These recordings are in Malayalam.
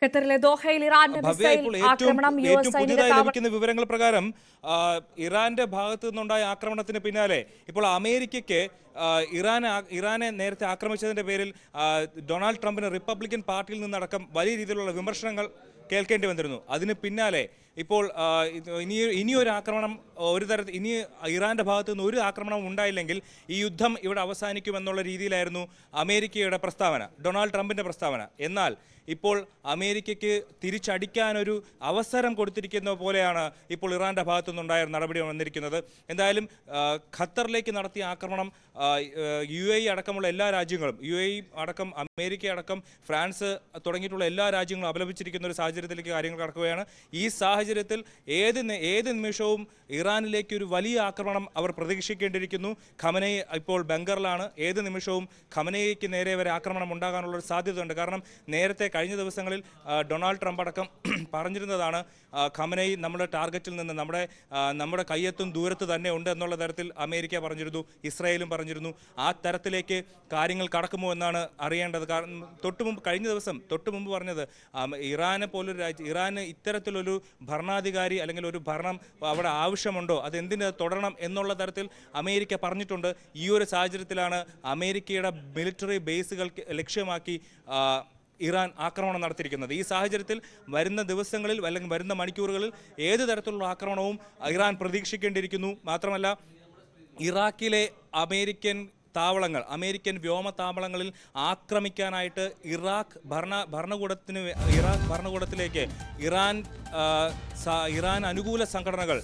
ഖത്തറിലെ ദോഹയിൽ ഇറാന്റെ മിസൈൽ ആക്രമണം ഏറ്റവും പുതിയതായി ലഭിക്കുന്ന വിവരങ്ങൾ പ്രകാരം ഇറാന്റെ ഭാഗത്തു നിന്നുണ്ടായ ആക്രമണത്തിന് പിന്നാലെ ഇപ്പോൾ അമേരിക്കയ്ക്ക് ഇറാനെ നേരത്തെ ആക്രമിച്ചതിന്റെ പേരിൽ ഡൊണാൾഡ് ട്രംപിന് റിപ്പബ്ലിക്കൻ പാർട്ടിയിൽ നിന്നടക്കം വലിയ രീതിയിലുള്ള വിമർശനങ്ങൾ കേൾക്കേണ്ടി വന്നിരുന്നു. അതിന് പിന്നാലെ ഇപ്പോൾ ഇനിയൊരു ആക്രമണം ഇനി ഇറാന്റെ ഭാഗത്തു നിന്ന് ഒരു ആക്രമണം ഉണ്ടായില്ലെങ്കിൽ ഈ യുദ്ധം ഇവിടെ അവസാനിക്കുമെന്നുള്ള രീതിയിലായിരുന്നു അമേരിക്കയുടെ പ്രസ്താവന, ഡൊണാൾഡ് ട്രംപിന്റെ പ്രസ്താവന. എന്നാൽ ഇപ്പോൾ അമേരിക്കയ്ക്ക് തിരിച്ചടിക്കാനൊരു അവസരം കൊടുത്തിരിക്കുന്ന പോലെയാണ് ഇപ്പോൾ ഇറാന്റെ ഭാഗത്തു നിന്നുണ്ടായ നടപടി വന്നിരിക്കുന്നത്. എന്തായാലും ഖത്തറിലേക്ക് നടത്തിയ ആക്രമണം UAE അടക്കമുള്ള എല്ലാ രാജ്യങ്ങളും, UAE അടക്കം അമേരിക്ക അടക്കം ഫ്രാൻസ് തുടങ്ങിയിട്ടുള്ള എല്ലാ രാജ്യങ്ങളും അപലപിച്ചിരിക്കുന്ന ഒരു സാഹചര്യത്തിലേക്ക് കാര്യങ്ങൾ കടക്കുകയാണ്. ഈ സാഹചര്യത്തിൽ ഏത് നിമിഷവും ഇറാനിലേക്ക് ഒരു വലിയ ആക്രമണം അവർ പ്രതീക്ഷിക്കേണ്ടിയിരിക്കുന്നു. ഖമനൈ ഇപ്പോൾ ബംഗറിലാണ്. ഏത് നിമിഷവും ഖമനൈക്ക് നേരെ വരെ ആക്രമണം ഉണ്ടാകാനുള്ള ഒരു സാധ്യതയുണ്ട്. കാരണം നേരത്തെ കഴിഞ്ഞ ദിവസങ്ങളിൽ ഡൊണാൾഡ് ട്രംപ് അടക്കം പറഞ്ഞിരുന്നതാണ് ഖമനൈ നമ്മുടെ ടാർഗറ്റിൽ നിന്ന് നമ്മുടെ കയ്യെത്തും ദൂരത്ത് തന്നെ ഉണ്ട് എന്നുള്ള തരത്തിൽ അമേരിക്ക പറഞ്ഞിരുന്നു, ഇസ്രായേലും പറഞ്ഞിരുന്നു. ആ തരത്തിലേക്ക് കാര്യങ്ങൾ കടക്കുമോ എന്നാണ് അറിയേണ്ടത്. കാരണം കഴിഞ്ഞ ദിവസം തൊട്ട് മുമ്പ് പറഞ്ഞത് ഇറാനെ പോലൊരു രാജ്യം, ഇറാന് ഇത്തരത്തിലൊരു ഭരണാധികാരി അല്ലെങ്കിൽ ഒരു ഭരണം അവിടെ ആവശ്യമുണ്ടോ, അതെന്തിന് തുടരണം എന്നുള്ള തരത്തിൽ അമേരിക്ക പറഞ്ഞിട്ടുണ്ട്. ഈ ഒരു സാഹചര്യത്തിലാണ് അമേരിക്കയുടെ മിലിറ്ററി ബേസുകൾ ലക്ഷ്യമാക്കി ഇറാൻ ആക്രമണം നടത്തിയിരിക്കുന്നത്. ഈ സാഹചര്യത്തിൽ വരുന്ന ദിവസങ്ങളിൽ അല്ലെങ്കിൽ വരുന്ന മണിക്കൂറുകളിൽ ഏത് തരത്തിലുള്ള ആക്രമണവും ഇറാൻ പ്രതീക്ഷിക്കേണ്ടിയിരിക്കുന്നു. മാത്രമല്ല ഇറാഖിലെ അമേരിക്കൻ വ്യോമതാവളങ്ങളിൽ ആക്രമിക്കാനായിട്ട് ഇറാഖ് ഭരണകൂടത്തിലേക്ക് ഇറാൻ അനുകൂല സംഘടനകൾ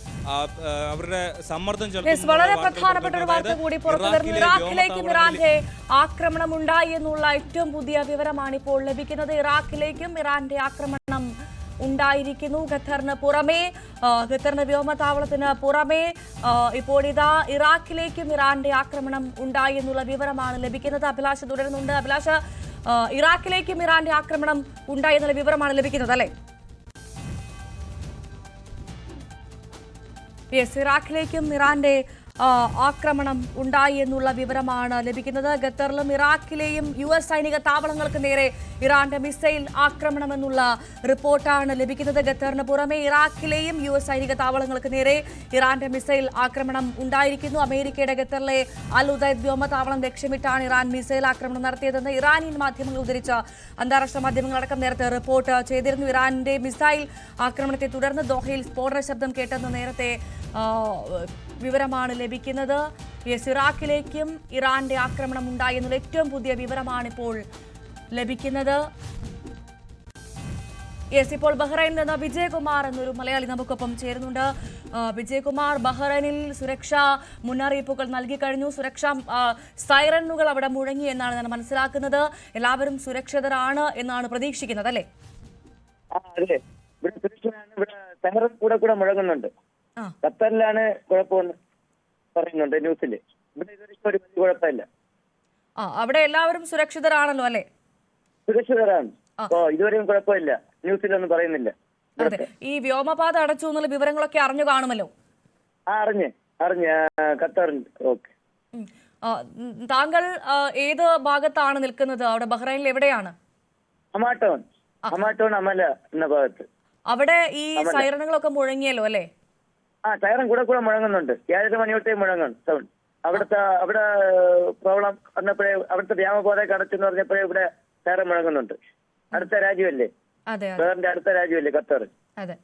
അവരുടെ സമ്മർദ്ദം ചെലുത്തുന്നു. വളരെ പ്രധാനപ്പെട്ട ഒരു വാർത്ത കൂടി പുറത്തുവരുന്നു. ഇറാഖിലേക്കും ഇറാന്റെ ആക്രമണം ഉണ്ടായി എന്നുള്ള ഏറ്റവും പുതിയ വിവരമാണ് ഇപ്പോൾ ലഭിക്കുന്നത്. ഇറാഖിലേക്കും ഇറാന്റെ ആക്രമണം ഉണ്ടായിരിക്കുന്നു. ഖത്തറിന് വ്യോമതാവളത്തിന് പുറമെ ഇപ്പോൾ ഇതാ ഇറാഖിലേക്കും ഇറാന്റെ ആക്രമണം ഉണ്ടായി എന്നുള്ള വിവരമാണ് ലഭിക്കുന്നത്. അഭിലാഷ് തുടരുന്നുണ്ട്. അഭിലാഷ്, ഇറാഖിലേക്കും ഇറാന്റെ ആക്രമണം ഉണ്ടായി എന്നുള്ള വിവരമാണ് ലഭിക്കുന്നത് അല്ലെ? ഇറാഖിലേക്കും ഇറാന്റെ ആക്രമണം ഉണ്ടായി എന്നുള്ള വിവരമാണ് ലഭിക്കുന്നത്. ഖത്തറിലും ഇറാഖിലെയും US സൈനിക താവളങ്ങൾക്ക് നേരെ ഇറാന്റെ മിസൈൽ ആക്രമണം എന്നുള്ള റിപ്പോർട്ടാണ് ലഭിക്കുന്നത്. ഖത്തറിന് പുറമെ ഇറാഖിലെയും US സൈനിക താവളങ്ങൾക്ക് നേരെ ഇറാന്റെ മിസൈൽ ആക്രമണം ഉണ്ടായിരിക്കുന്നു. അമേരിക്കയുടെ ഖത്തറിലെ അൽ ഉദൈദ് വ്യോമതാവളം ലക്ഷ്യമിട്ടാണ് ഇറാൻ മിസൈൽ ആക്രമണം നടത്തിയതെന്ന് ഇറാനിയൻ മാധ്യമങ്ങൾ ഉദ്ധരിച്ച അന്താരാഷ്ട്ര മാധ്യമങ്ങളടക്കം നേരത്തെ റിപ്പോർട്ട് ചെയ്തിരുന്നു. ഇറാന്റെ മിസൈൽ ആക്രമണത്തെ തുടർന്ന് ദോഹയിൽ സ്ഫോടന ശബ്ദം കേട്ടെന്ന് നേരത്തെ വിവരമാണ് ലഭിക്കുന്നത്. ഇറാഖിലേക്കും ഇറാന്റെ ആക്രമണം ഉണ്ടായി എന്നുള്ള ഏറ്റവും പുതിയ വിവരമാണ് ഇപ്പോൾ ലഭിക്കുന്നത്. ഇപ്പോൾ ബഹ്റൈനിൽ നിന്ന് വിജയകുമാർ എന്നൊരു മലയാളി നമുക്കൊപ്പം ചേരുന്നുണ്ട്. വിജയകുമാർ, ബഹ്റൈനിൽ സുരക്ഷാ മുന്നറിയിപ്പുകൾ നൽകി കഴിഞ്ഞു. സുരക്ഷാ സൈറനുകൾ അവിടെ മുഴങ്ങി എന്നാണ് ഞാൻ മനസ്സിലാക്കുന്നത്. എല്ലാവരും സുരക്ഷിതരാണ് എന്നാണ് പ്രതീക്ഷിക്കുന്നത് അല്ലേ? ഇവിടെ മുഴങ്ങുന്നുണ്ട്. ഖത്തറിലാണ് കുഴപ്പമെന്ന് പറയുന്നുണ്ട് ന്യൂസില്. ഇവിടെ ഇതുവരെ ഒരു വലിയ കുഴപ്പമില്ല. അവിടെ എല്ലാവരും സുരക്ഷിതരാണല്ലോ അല്ലെ? സുരക്ഷിതരാണ്. ഇതുവരെയും കുഴപ്പമില്ല, ന്യൂസിലൊന്നും പറയുന്നില്ല. ഈ വ്യോമപാത അടച്ചു എന്നുള്ള വിവരങ്ങളൊക്കെ അറിഞ്ഞു കാണുമല്ലോ? അറിഞ്ഞ് ഖത്തറിന്റെ. ഓക്കെ, താങ്കൾ ഏത് ഭാഗത്താണ് നിൽക്കുന്നത്? അവിടെ ബഹ്റൈനിൽ എവിടെയാണ്? ഹമാട്ടോൺ അമല എന്ന ഭാഗത്ത്. അവിടെ ഈ സൈറണുകളൊക്കെ മുഴങ്ങിയല്ലോ അല്ലെ? സൈറൻ കൂടെ മുഴങ്ങുന്നുണ്ട്. 7 മണി തൊട്ടേ മുഴങ്ങുന്നു സൗണ്ട്. അവിടെ പ്രോബ്ലം വന്നപ്പോഴേ, അവിടുത്തെ വ്യോമപാത അടച്ചെന്ന് പറഞ്ഞപ്പോഴേ ഇവിടെ സൈറൻ മുഴങ്ങുന്നുണ്ട്. അടുത്ത രാജ്യമല്ലേ, വേറെ അടുത്ത രാജ്യമല്ലേ ഖത്തർ. അതെ.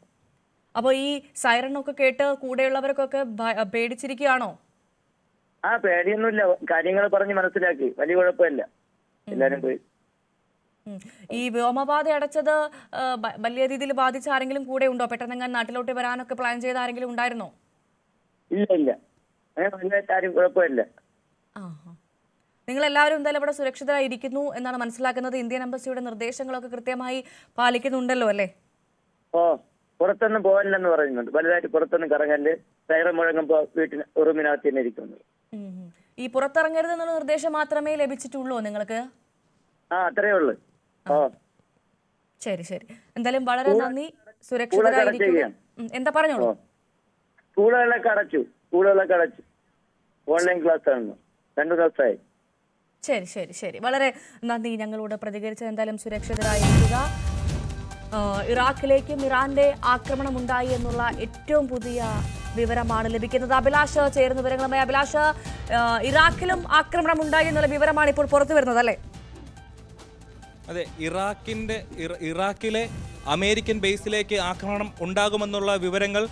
അപ്പൊ ഈ സൈറനൊക്കെ കേട്ട് കൂടെയുള്ളവർക്കൊക്കെ പേടിച്ചിരിക്കുകയാണോ? പേടിയൊന്നുമില്ല, കാര്യങ്ങൾ പറഞ്ഞ് മനസ്സിലാക്കി. വലിയ കുഴപ്പമില്ല, എല്ലാരും പോയി. ഈ വ്യോമപാത അടച്ചത് വലിയ രീതിയിൽ ബാധിച്ച ആരെങ്കിലും കൂടെ ഉണ്ടോ? പെട്ടെന്ന് നാട്ടിലോട്ട് വരാനൊക്കെ പ്ലാൻ ചെയ്ത ആരെങ്കിലും ഉണ്ടായിരുന്നോ? ഇല്ല, ആരും കുഴപ്പമില്ല. നിങ്ങൾ എല്ലാവരും എന്തായാലും ഇവിടെ സുരക്ഷിതരായിരിക്കുന്നു എന്നാണ് മനസ്സിലാക്കുന്നത്. ഇന്ത്യൻ എംബസിയുടെ നിർദ്ദേശങ്ങളൊക്കെ കൃത്യമായി പാലിക്കുന്നുണ്ടല്ലോ അല്ലേ? പുറത്തൊന്നും പോകാനില്ലെന്ന് പറയുന്നുണ്ട്. വലുതായിട്ട് പുറത്തൊന്നും കറങ്ങല്. സൈറൻ മുഴങ്ങുമ്പോ വീട്ടിന് റൂമിനകത്ത് തന്നെ ഇരിക്കുന്നു. ഈ പുറത്തിറങ്ങരുത് എന്നുള്ള നിർദ്ദേശം മാത്രമേ ലഭിച്ചിട്ടുള്ളൂ നിങ്ങൾക്ക്? അത്രേ ഉള്ളു. ശരി. എന്തായാലും വളരെ നന്ദി. സുരക്ഷിതരായിരിക്കുക. എന്താ പറഞ്ഞോളൂ. സ്കൂളുകളൊക്കെ അടച്ചു. ഓൺലൈൻ ക്ലാസ് ആണ് 2 ദിവസമായി. ശരി. വളരെ നന്ദി ഞങ്ങളോട് പ്രതികരിച്ചത്. എന്തായാലും സുരക്ഷിതരായിരിക്കുക. ഇറാഖിലേക്കും ഇറാന്റെ ആക്രമണം ഉണ്ടായി എന്നുള്ള ഏറ്റവും പുതിയ വിവരമാണ് ലഭിക്കുന്നത്. അഭിലാഷ് ചേരുന്ന വിവരങ്ങളുമായി. അഭിലാഷ്, ഇറാഖിലും ആക്രമണം ഉണ്ടായി എന്നുള്ള വിവരമാണ് ഇപ്പോൾ പുറത്തു വരുന്നത്, അല്ലേ? അതെ, ഇറാഖിലെ അമേരിക്കൻ ബേസിലേക്ക് ആക്രമണം ഉണ്ടാകുമെന്നുള്ള വിവരങ്ങൾ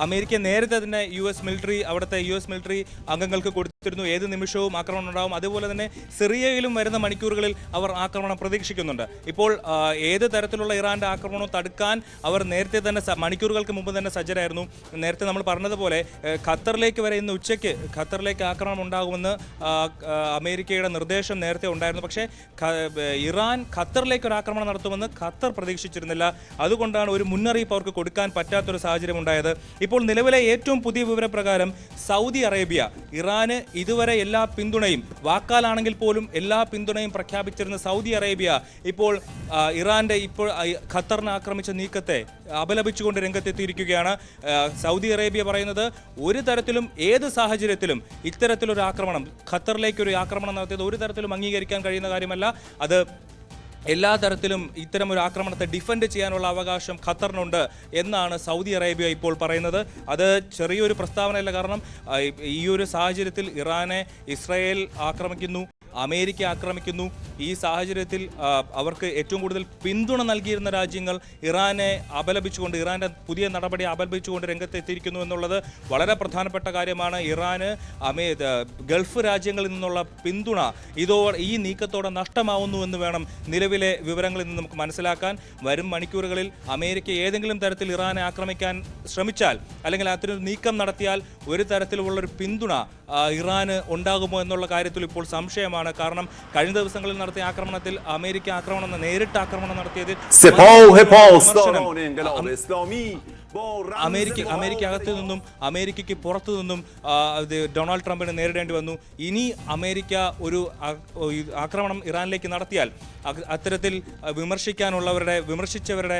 അമേരിക്ക നേരത്തെ തന്നെ അവിടുത്തെ യു എസ് മിലിറ്ററി അംഗങ്ങൾക്ക് കൊടുത്തിരുന്നു. ഏത് നിമിഷവും ആക്രമണം ഉണ്ടാകും. അതുപോലെ തന്നെ സിറിയയിലും വരുന്ന മണിക്കൂറുകളിൽ അവർ ആക്രമണം പ്രതീക്ഷിക്കുന്നുണ്ട്. ഇപ്പോൾ ഏത് തരത്തിലുള്ള ഇറാന്റെ ആക്രമണം തടുക്കാൻ അവർ നേരത്തെ തന്നെ മണിക്കൂറുകൾക്ക് മുമ്പ് തന്നെ സജ്ജരായിരുന്നു. നേരത്തെ നമ്മൾ പറഞ്ഞതുപോലെ ഖത്തറിലേക്ക് വരെ ഇന്ന് ഉച്ചയ്ക്ക് ഖത്തറിലേക്ക് ആക്രമണം ഉണ്ടാകുമെന്ന് അമേരിക്കയുടെ നിർദ്ദേശം നേരത്തെ ഉണ്ടായിരുന്നു. പക്ഷേ ഇറാൻ ഖത്തറിലേക്ക് ഒരു ആക്രമണം നടത്തുമെന്ന് ഖത്തർ പ്രതീക്ഷിച്ചിരുന്നില്ല. അതുകൊണ്ടാണ് ഒരു മുന്നറിയിപ്പ് അവർക്ക് കൊടുക്കാൻ പറ്റാത്തൊരു സാഹചര്യം ഉണ്ടായത്. ഇപ്പോൾ നിലവിലെ ഏറ്റവും പുതിയ വിവരപ്രകാരം സൗദി അറേബ്യ ഇറാന് ഇതുവരെ എല്ലാ പിന്തുണയും, വാക്കാലാണെങ്കിൽ പോലും എല്ലാ പിന്തുണയും പ്രഖ്യാപിച്ചിരുന്ന സൗദി അറേബ്യ ഇപ്പോൾ ഖത്തറിനെ ആക്രമിച്ച നീക്കത്തെ അപലപിച്ചുകൊണ്ട് രംഗത്തെത്തിയിരിക്കുകയാണ്. സൗദി അറേബ്യ പറയുന്നത് ഒരു തരത്തിലും ഏത് സാഹചര്യത്തിലും ഇത്തരത്തിലൊരു ആക്രമണം, ഖത്തറിലേക്ക് ഒരു ആക്രമണം നടത്തിയത് ഒരു തരത്തിലും അംഗീകരിക്കാൻ കഴിയുന്ന കാര്യമല്ല. അത് എല്ലാ തരത്തിലും ഇത്തരം ഒരു ആക്രമണത്തെ ഡിഫെൻഡ് ചെയ്യാനുള്ള അവകാശം ഖത്തറിനുണ്ട് എന്നാണ് സൗദി അറേബ്യ ഇപ്പോൾ പറയുന്നത്. അത് ചെറിയൊരു പ്രസ്താവനയല്ല. കാരണം ഈ ഒരു സാഹചര്യത്തിൽ ഇറാനെ ഇസ്രായേൽ ആക്രമിക്കുന്നു, അമേരിക്ക ആക്രമിക്കുന്നു. ഈ സാഹചര്യത്തിൽ അവർക്ക് ഏറ്റവും കൂടുതൽ പിന്തുണ നൽകിയിരുന്ന രാജ്യങ്ങൾ ഇറാനെ അപലപിച്ചുകൊണ്ട്, ഇറാന്റെ പുതിയ നടപടി അപലപിച്ചുകൊണ്ട് രംഗത്തെത്തിയിരിക്കുന്നു എന്നുള്ളത് വളരെ പ്രധാനപ്പെട്ട കാര്യമാണ്. ഇറാന് ഗൾഫ് രാജ്യങ്ങളിൽ നിന്നുള്ള പിന്തുണ ഈ നീക്കത്തോടെ നഷ്ടമാവുന്നു എന്ന് വേണം നിലവിലെ വിവരങ്ങളിൽ നിന്ന് നമുക്ക് മനസ്സിലാക്കാൻ. വരും മണിക്കൂറുകളിൽ അമേരിക്ക ഏതെങ്കിലും തരത്തിൽ ഇറാനെ ആക്രമിക്കാൻ ശ്രമിച്ചാൽ, അല്ലെങ്കിൽ അത്തരൊരു നീക്കം നടത്തിയാൽ ഒരു തരത്തിലുള്ളൊരു പിന്തുണ ഇറാന് ഉണ്ടാകുമോ എന്നുള്ള കാര്യത്തിൽ ഇപ്പോൾ സംശയമാണ്. കാരണം കഴിഞ്ഞ ദിവസങ്ങളിൽ നടത്തിയ ആക്രമണത്തിൽ അമേരിക്ക നേരിട്ട് ആക്രമണം നടത്തിയതിൽ അമേരിക്ക അകത്തു നിന്നും അമേരിക്കയ്ക്ക് പുറത്തു നിന്നും ഡൊണാൾഡ് ട്രംപിന് നേരിടേണ്ടി വന്നു. ഇനി അമേരിക്ക ഒരു ആക്രമണം ഇറാനിലേക്ക് നടത്തിയാൽ അത്തരത്തിൽ വിമർശിച്ചവരുടെ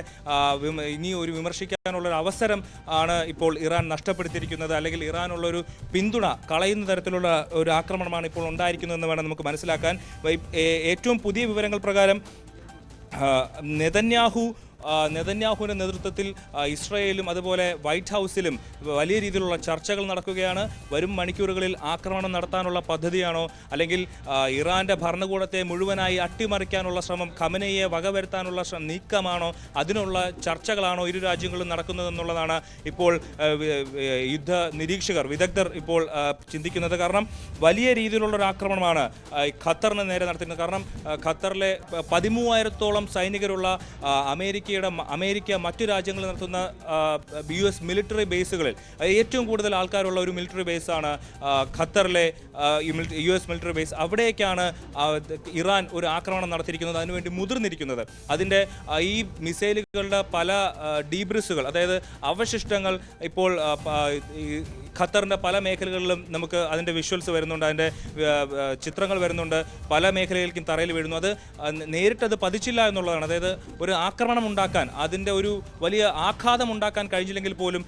ഇനി ഒരു വിമർശിക്കാനുള്ള ഒരു അവസരം ആണ് ഇപ്പോൾ ഇറാൻ നഷ്ടപ്പെടുത്തിയിരിക്കുന്നത്. അല്ലെങ്കിൽ ഇറാനുള്ള ഒരു പിന്തുണ കളയുന്ന തരത്തിലുള്ള ഒരു ആക്രമണമാണ് ഇപ്പോൾ ഉണ്ടായിരിക്കുന്നതെന്ന് വേണം നമുക്ക് മനസ്സിലാക്കാൻ. ഏറ്റവും പുതിയ വിവരങ്ങൾ പ്രകാരം നെതന്യാഹുവിന്റെ നേതൃത്വത്തിൽ ഇസ്രായേലും അതുപോലെ വൈറ്റ് ഹൗസിലും വലിയ രീതിയിലുള്ള ചർച്ചകൾ നടക്കുകയാണ്. വരും മണിക്കൂറുകളിൽ ആക്രമണം നടത്താനുള്ള പദ്ധതിയാണോ, അല്ലെങ്കിൽ ഇറാന്റെ ഭരണകൂടത്തെ മുഴുവനായി അട്ടിമറിക്കാനുള്ള ശ്രമം, ഖമനയെ വകവരുത്താനുള്ള നീക്കമാണോ, അതിനുള്ള ചർച്ചകളാണോ ഇരു രാജ്യങ്ങളും നടക്കുന്നതെന്നുള്ളതാണ് ഇപ്പോൾ യുദ്ധ വിദഗ്ധർ ഇപ്പോൾ ചിന്തിക്കുന്നത്. കാരണം വലിയ രീതിയിലുള്ള ഒരു ആക്രമണമാണ് ഖത്തറിന് നേരെ നടത്തുന്നത്. കാരണം ഖത്തറിലെ 13,000-ഓളം സൈനികരുള്ള അമേരിക്ക മറ്റു രാജ്യങ്ങളിൽ നടത്തുന്ന US മിലിറ്ററി ബേസുകളിൽ ഏറ്റവും കൂടുതൽ ആൾക്കാരുള്ള ഒരു മിലിറ്ററി ബേസാണ് ഖത്തറിലെ US മിലിറ്ററി ബേസ്. അവിടേക്കാണ് ഇറാൻ ഒരു ആക്രമണം നടത്തിയിരിക്കുന്നത്, അതിനുവേണ്ടി മുതിർന്നിരിക്കുന്നത്. അതിൻ്റെ ഈ മിസൈലുകളുടെ പല ഡീബ്രിസുകൾ, അതായത് അവശിഷ്ടങ്ങൾ ഇപ്പോൾ ഖത്തറിൻ്റെ പല മേഖലകളിലും നമുക്ക് അതിൻ്റെ വിഷ്വൽസ് വരുന്നുണ്ട്, അതിൻ്റെ ചിത്രങ്ങൾ വരുന്നുണ്ട്. പല മേഖലയിലേക്കും തറയിൽ വീഴുന്നു. അത് നേരിട്ടത് പതിച്ചില്ല എന്നുള്ളതാണ്. അതായത് ഒരു ആക്രമണം ഉണ്ടാക്കാൻ, അതിൻ്റെ ഒരു വലിയ ആഘാതം ഉണ്ടാക്കാൻ കഴിഞ്ഞില്ലെങ്കിൽ പോലും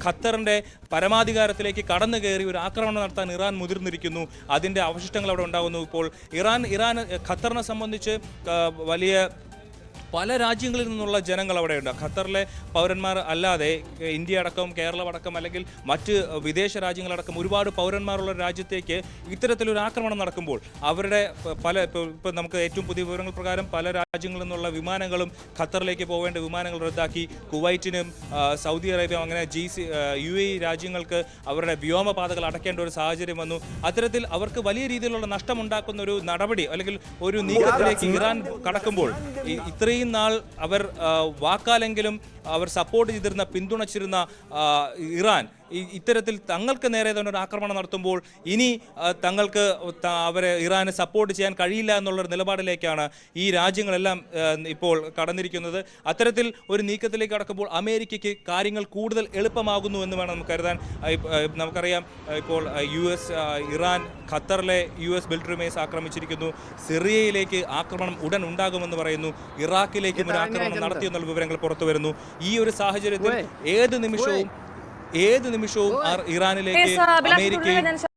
ഖത്തറിൻ്റെ പരമാധികാരത്തിലേക്ക് കടന്നു കയറി ഒരു ആക്രമണം നടത്താൻ ഇറാൻ മുതിർന്നിരിക്കുന്നു. അതിൻ്റെ അവശിഷ്ടങ്ങൾ അവിടെ ഉണ്ടാകുന്നു. ഇപ്പോൾ ഖത്തറിനെ സംബന്ധിച്ച് വലിയ പല രാജ്യങ്ങളിൽ നിന്നുള്ള ജനങ്ങൾ അവിടെയുണ്ട്. ഖത്തറിലെ പൗരന്മാർ അല്ലാതെ ഇന്ത്യ അടക്കം, കേരളം അടക്കം, അല്ലെങ്കിൽ മറ്റ് വിദേശ രാജ്യങ്ങളടക്കം ഒരുപാട് പൗരന്മാരുള്ള രാജ്യത്തേക്ക് ഇത്തരത്തിലൊരു ആക്രമണം നടക്കുമ്പോൾ അവരുടെ ഇപ്പോൾ നമുക്ക് ഏറ്റവും പുതിയ വിവരങ്ങൾ പ്രകാരം പല രാജ്യങ്ങളിൽ നിന്നുള്ള വിമാനങ്ങളും ഖത്തറിലേക്ക് പോവേണ്ട വിമാനങ്ങൾ റദ്ദാക്കി. കുവൈറ്റിനും സൗദി അറേബ്യ, അങ്ങനെ UAE രാജ്യങ്ങൾക്ക് അവരുടെ വ്യോമപാതകൾ അടയ്ക്കേണ്ട ഒരു സാഹചര്യം വന്നു. അത്തരത്തിൽ അവർക്ക് വലിയ രീതിയിലുള്ള നഷ്ടമുണ്ടാക്കുന്ന ഒരു നടപടി അല്ലെങ്കിൽ ഒരു നീക്കത്തിലേക്ക് ഇറാൻ കടക്കുമ്പോൾ ഇത്രയും നാൾ അവർ വാക്കാലെങ്കിലും അവർ സപ്പോർട്ട് ചെയ്തിരുന്ന, പിന്തുണച്ചിരുന്ന ഇറാൻ ഇത്തരത്തിൽ തങ്ങൾക്ക് നേരെ തന്നെ ഒരു ആക്രമണം നടത്തുമ്പോൾ ഇനി തങ്ങൾക്ക് ഇറാനെ സപ്പോർട്ട് ചെയ്യാൻ കഴിയില്ല എന്നുള്ളൊരു നിലപാടിലേക്കാണ് ഈ രാജ്യങ്ങളെല്ലാം ഇപ്പോൾ കടന്നിരിക്കുന്നത്. അത്തരത്തിൽ ഒരു നീക്കത്തിലേക്ക് കടക്കുമ്പോൾ അമേരിക്കയ്ക്ക് കാര്യങ്ങൾ കൂടുതൽ എളുപ്പമാകുന്നു എന്ന് വേണം നമുക്ക് കരുതാൻ. നമുക്കറിയാം, ഇപ്പോൾ ഇറാൻ ഖത്തറിലെ US മിലിറ്ററി ബേസ് ആക്രമിച്ചിരിക്കുന്നു. സിറിയയിലേക്ക് ആക്രമണം ഉടൻ ഉണ്ടാകുമെന്ന് പറയുന്നു. ഇറാഖിലേക്കും ഒരു ആക്രമണം നടത്തിയെന്നുള്ള വിവരങ്ങൾ പുറത്തു വരുന്നു. ഈ ഒരു സാഹചര്യത്തിൽ ഏത് നിമിഷവും ഇറാനിലേക്ക് അമേരിക്കയും